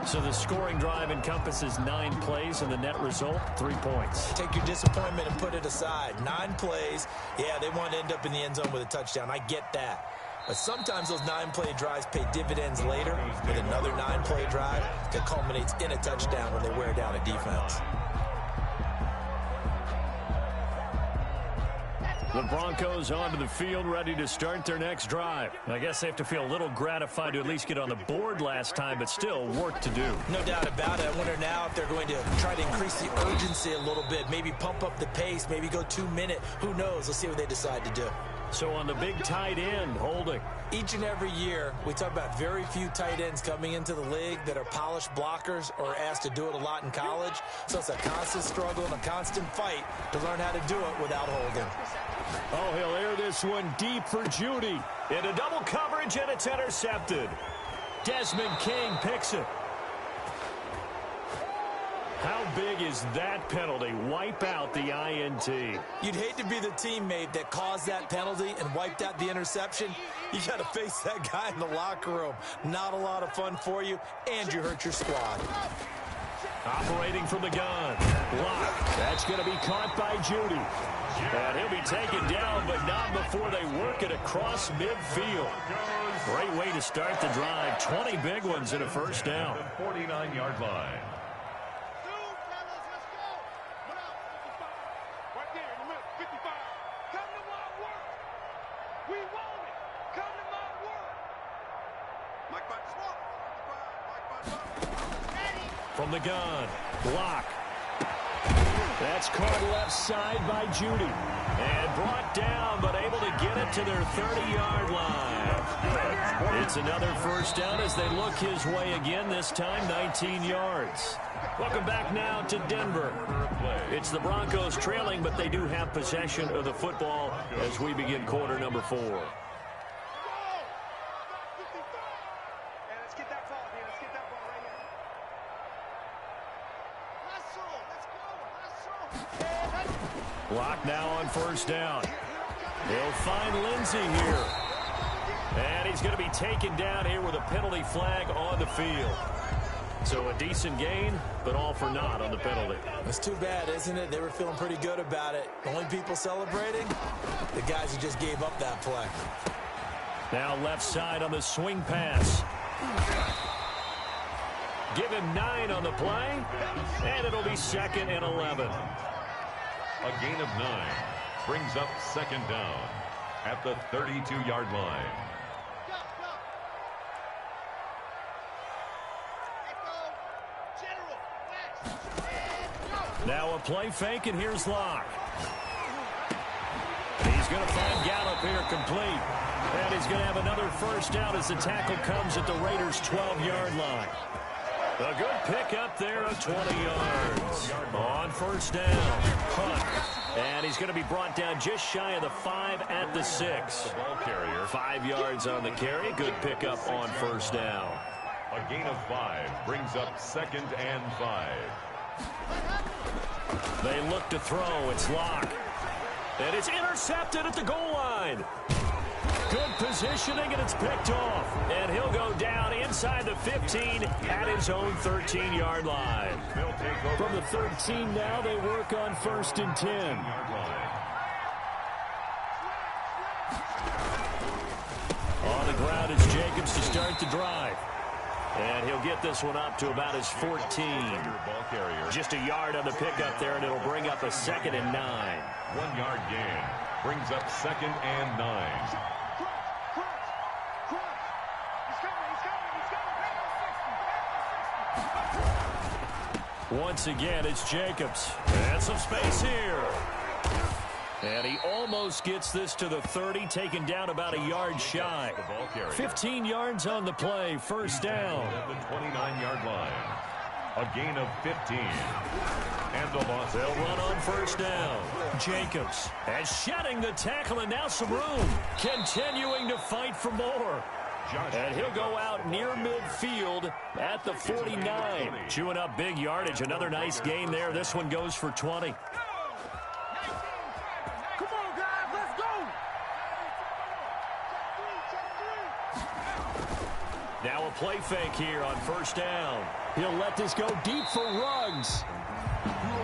So the scoring drive encompasses 9 plays, and the net result, 3 points. Take your disappointment and put it aside. 9 plays. Yeah, they want to end up in the end zone with a touchdown. I get that. But sometimes those 9-play drives pay dividends later with another 9-play drive that culminates in a touchdown when they wear down a defense. The Broncos onto the field, ready to start their next drive. I guess they have to feel a little gratified to at least get on the board last time, but still work to do. No doubt about it. I wonder now if they're going to try to increase the urgency a little bit, maybe pump up the pace, maybe go 2-minute. Who knows? Let's see what they decide to do. So on the big tight end, holding. Each and every year, we talk about very few tight ends coming into the league that are polished blockers or asked to do it a lot in college. So it's a constant struggle and a constant fight to learn how to do it without holding. Oh, he'll air this one deep for Judy. Into double coverage, and it's intercepted. Desmond King picks it. How big is that penalty? Wipe out the INT. You'd hate to be the teammate that caused that penalty and wiped out the interception. You got to face that guy in the locker room. Not a lot of fun for you, and you hurt your squad. Operating from the gun. Block. That's going to be caught by Judy. And he'll be taken down, but not before they work it across midfield. Great way to start the drive. 20 big ones in a first down. 49-yard line. From the gun, block. That's caught left side by Judy. And brought down, but able to get it to their 30-yard line. It's another first down as they look his way again, this time 19 yards. Welcome back now to Denver. It's the Broncos trailing, but they do have possession of the football as we begin quarter number 4. Block now on first down. He'll find Lindsey here. And he's going to be taken down here with a penalty flag on the field. So a decent gain, but all for naught on the penalty. It's too bad, isn't it? They were feeling pretty good about it. The only people celebrating, the guys who just gave up that play. Now left side on the swing pass. Give him 9 on the play, and it'll be 2nd and 11. A gain of 9 brings up second down at the 32-yard line. Now a play fake, and here's Locke. He's going to find Gallup here complete. And he's going to have another first down as the tackle comes at the Raiders' 12-yard line. A good pickup there of 20 yards. On first down, punt. And he's going to be brought down just shy of the 5 at the 6. The ball carrier. 5 yards on the carry. Good pickup on first down. A gain of 5 brings up 2nd and 5. They look to throw. It's Locke. And it's intercepted at the goal line. Good positioning, and it's picked off. And he'll go down inside the 15 at his own 13-yard line. From the 13 now, they work on 1st and 10. On the ground is Jacobs to start the drive. And he'll get this one up to about his 14. Just a yard on the pickup there, and it'll bring up a 2nd and 9. 1-yard gain brings up 2nd and 9. Once again, it's Jacobs. And some space here. And he almost gets this to the 30, taken down about a yard shy. 15 yards on the play, first down. At the 29-yard line. A gain of 15. And a loss. They'll run on first down. Jacobs and shedding the tackle, and now some room. Continuing to fight for more. And he'll go out near midfield at the 49. Chewing up big yardage. Another nice gain there. This one goes for 20. Come on, guys. Let's go. Now a play fake here on first down. He'll let this go deep for Ruggs.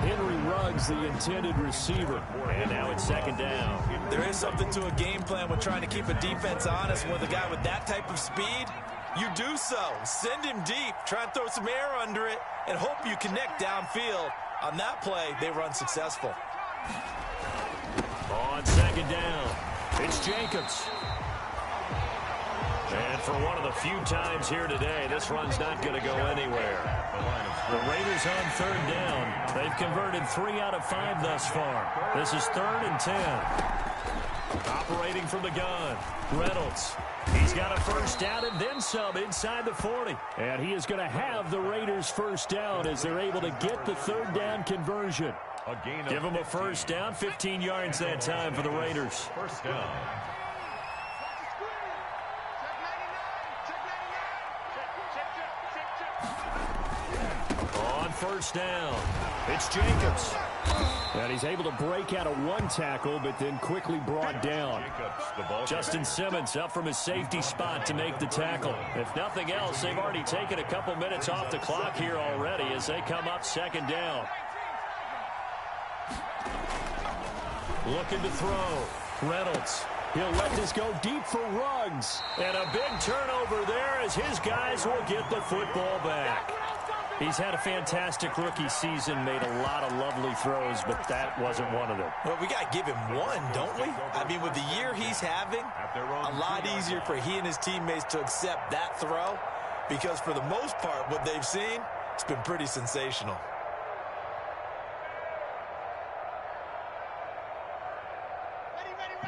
Henry Ruggs, the intended receiver. And now it's second down. There is something to a game plan with trying to keep a defense honest. With a guy with that type of speed, you do so. Send him deep. Try and throw some air under it and hope you connect downfield. On that play, they were unsuccessful. On second second down. It's Jacobs. And for one of the few times here today, this run's not going to go anywhere. The Raiders on third down. They've converted 3 out of 5 thus far. This is 3rd and 10. Operating from the gun, Reynolds. He's got a first down and then some inside the 40. And he is going to have the Raiders first down as they're able to get the third down conversion. Give him a first down, 15 yards that time for the Raiders. First down. On first down, it's Jacobs. And he's able to break out of one tackle, but then quickly brought down. Justin Simmons up from his safety spot to make the tackle. If nothing else, they've already taken a couple minutes off the clock here already as they come up second down. Looking to throw. Reynolds. He'll let this go deep for Ruggs. And a big turnover there as his guys will get the football back. He's had a fantastic rookie season, made a lot of lovely throws, but that wasn't one of them. Well, we got to give him one, don't we? I mean, with the year he's having, a lot easier for he and his teammates to accept that throw because for the most part, what they've seen, it's been pretty sensational.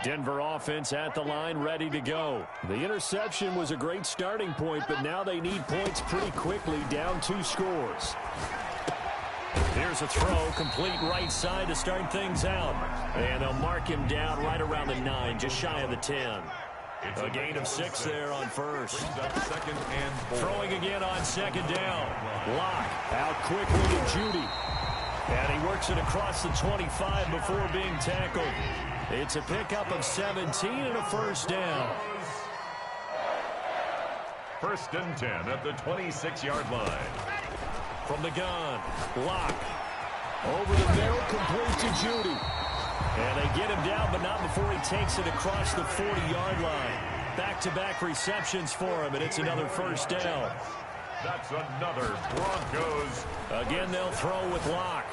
Denver offense at the line, ready to go. The interception was a great starting point, but now they need points pretty quickly, down 2 scores. Here's a throw, complete right side to start things out. And they'll mark him down right around the 9, just shy of the 10. A gain of 6 there on first. Throwing again on second down. Locke out quickly to Judy. And he works it across the 25 before being tackled. It's a pickup of 17 and a first down. First and 10 at the 26-yard line. From the gun, Locke. Over the middle, complete to Judy. And they get him down, but not before he takes it across the 40-yard line. Back-to-back receptions for him, and it's another first down. That's another Broncos. Again, they'll throw with Locke.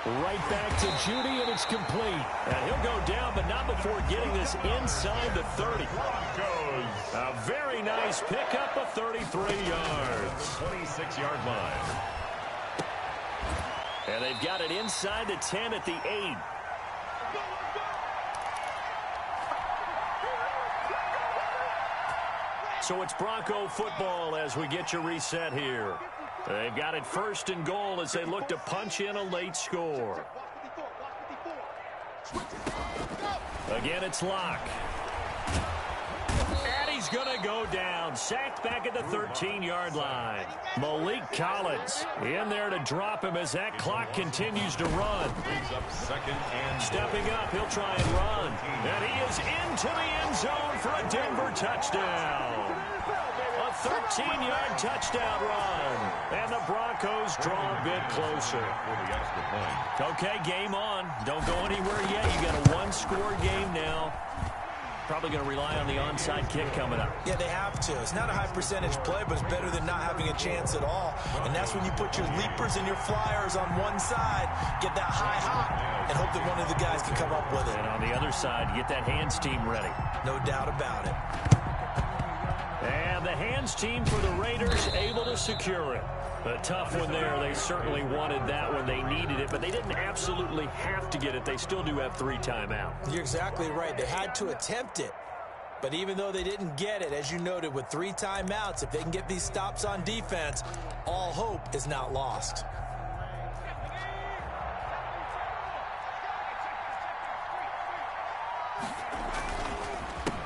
Right back to Judy, and it's complete. And he'll go down, but not before getting this inside the 30. Broncos. A very nice pickup of 33 yards. 26-yard line. And they've got it inside the 10 at the 8. So it's Bronco football as we get you reset here. They've got it first and goal as they look to punch in a late score. Again, it's Locke. And he's going to go down. Sacked back at the 13-yard line. Malik Collins in there to drop him as that clock continues to run. Stepping up, he'll try and run. And he is into the end zone for a Denver touchdown. A 13-yard touchdown run. And the Broncos draw a bit closer. Okay, game on. Don't go anywhere yet. You got a one-score game now. Probably going to rely on the onside kick coming up. Yeah, they have to. It's not a high percentage play, but it's better than not having a chance at all. And that's when you put your leapers and your flyers on one side, get that high hop, and hope that one of the guys can come up with it. And on the other side, get that hands team ready. No doubt about it. And the hands team for the Raiders able to secure it. A tough one there. They certainly wanted that when they needed it, but they didn't absolutely have to get it. They still do have 3 timeouts. You're exactly right. They had to attempt it. But even though they didn't get it, as you noted, with 3 timeouts, if they can get these stops on defense, all hope is not lost.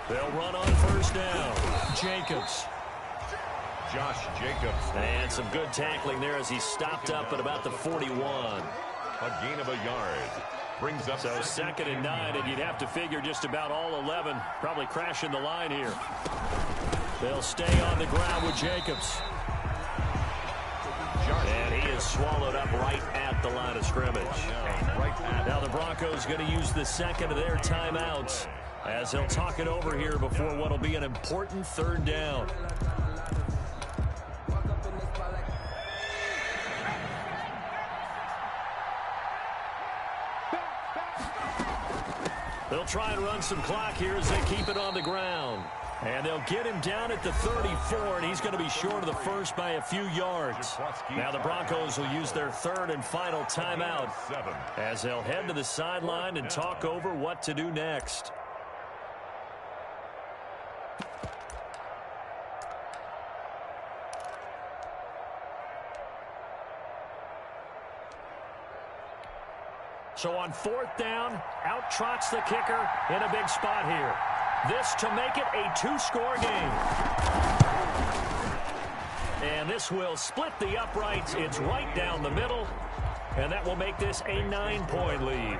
They'll run on first down. Jacobs. Josh Jacobs. And some good tackling there as he stopped up at about the 41. A gain of a yard. Brings up so 2nd and 9, and you'd have to figure just about all 11 probably crashing the line here. They'll stay on the ground with Jacobs. And he is swallowed up right at the line of scrimmage. Now the Broncos going to use the second of their timeouts as they'll talk it over here before what will be an important 3rd down. They'll try and run some clock here as they keep it on the ground. And they'll get him down at the 34, and he's going to be short of the first by a few yards. Now the Broncos will use their third and final timeout as they'll head to the sideline and talk over what to do next. So on fourth down, out trots the kicker in a big spot here. This to make it a two-score game. And this will split the uprights. It's right down the middle. And that will make this a 9-point lead.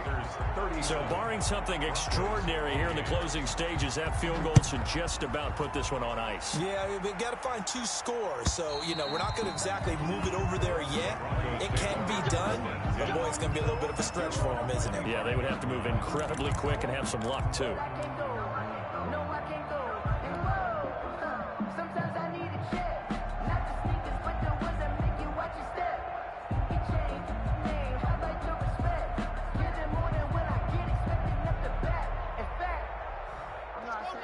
So barring something extraordinary here in the closing stages, that field goal should just about put this one on ice. Yeah, we've got to find two scores. So, you know, we're not going to exactly move it over there yet. It can be done, but boy, it's going to be a little bit of a stretch for them, isn't it? Yeah, they would have to move incredibly quick and have some luck, too.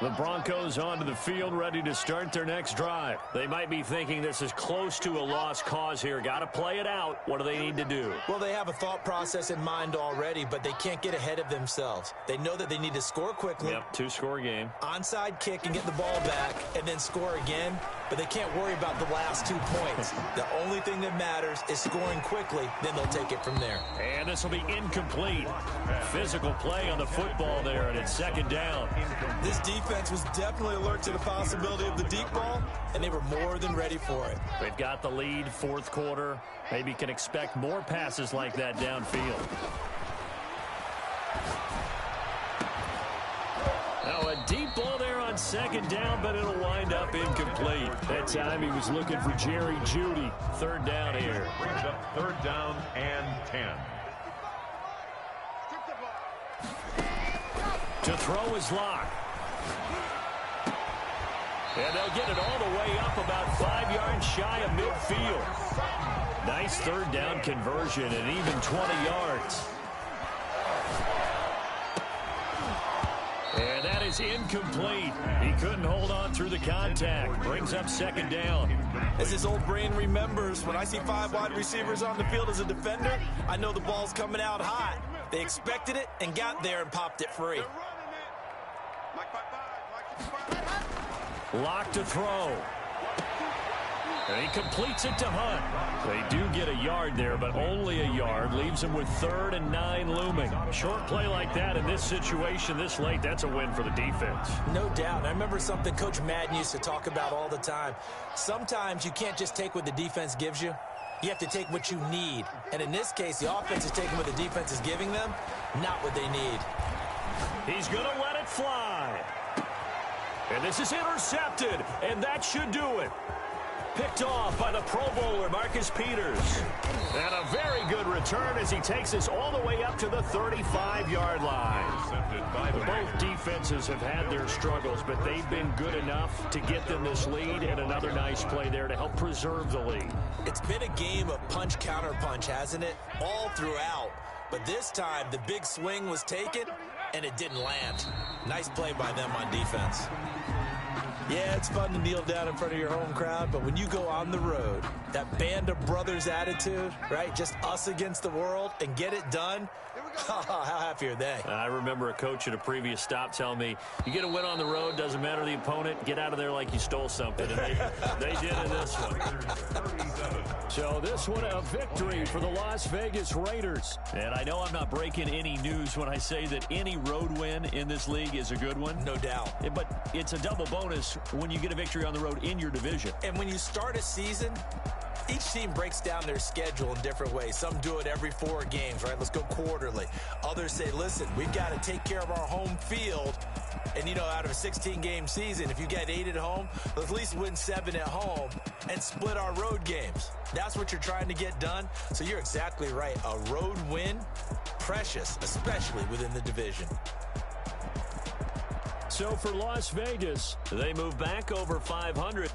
The Broncos onto the field, ready to start their next drive. They might be thinking this is close to a lost cause here. Got to play it out. What do they need to do? Well, they have a thought process in mind already, but they can't get ahead of themselves. They know that they need to score quickly. Yep, two-score game. Onside kick and get the ball back and then score again, but they can't worry about the last 2 points. The only thing that matters is scoring quickly, then they'll take it from there. And this will be incomplete. Physical play on the football there, and it's second down. This defense was definitely alert to the possibility of the deep ball, and they were more than ready for it. They've got the lead, fourth quarter. Maybe can expect more passes like that downfield. Now a deep ball there on second down, but it'll wind up incomplete. That time he was looking for Jerry Jeudy. Third down here. Brings up third down and 10. To throw his lock. And they'll get it all the way up about 5 yards shy of midfield. Nice third down conversion and even 20 yards. And that is incomplete. He couldn't hold on through the contact. Brings up second down. As his old brain remembers, when I see 5 wide receivers on the field as a defender, I know the ball's coming out hot. They expected it and got there and popped it free. Lock to throw. And he completes it to Hunt. They do get a yard there, but only a yard. Leaves him with 3rd and 9 looming. Short play like that in this situation this late, that's a win for the defense. No doubt. I remember something Coach Madden used to talk about all the time. Sometimes you can't just take what the defense gives you. You have to take what you need. And in this case, the offense is taking what the defense is giving them, not what they need. He's going to let it fly. And this is intercepted, and that should do it. Picked off by the Pro Bowler, Marcus Peters. And a very good return as he takes us all the way up to the 35-yard line. Both defenses have had their struggles, but they've been good enough to get them this lead, and another nice play there to help preserve the lead. It's been a game of punch-counter-punch, hasn't it? All throughout. But this time, the big swing was taken, and it didn't land. Nice play by them on defense. Yeah, it's fun to kneel down in front of your home crowd, but when you go on the road, that band of brothers attitude, right, just us against the world, and get it done, how happy are they? I remember a coach at a previous stop telling me, you get a win on the road, doesn't matter the opponent, get out of there like you stole something. And they did in this one. So this one a victory for the Las Vegas Raiders. And I know I'm not breaking any news when I say that any road win in this league is a good one. No doubt. But it's a double bonus when you get a victory on the road in your division. And when you start a season, each team breaks down their schedule in different ways. Some do it every 4 games, right? Let's go quarterly. Others say, listen, we've got to take care of our home field. And, you know, out of a 16-game season, if you get 8 at home, let's at least win 7 at home and split our road games. That's what you're trying to get done. So you're exactly right. A road win, precious, especially within the division. So for Las Vegas, they move back over 500.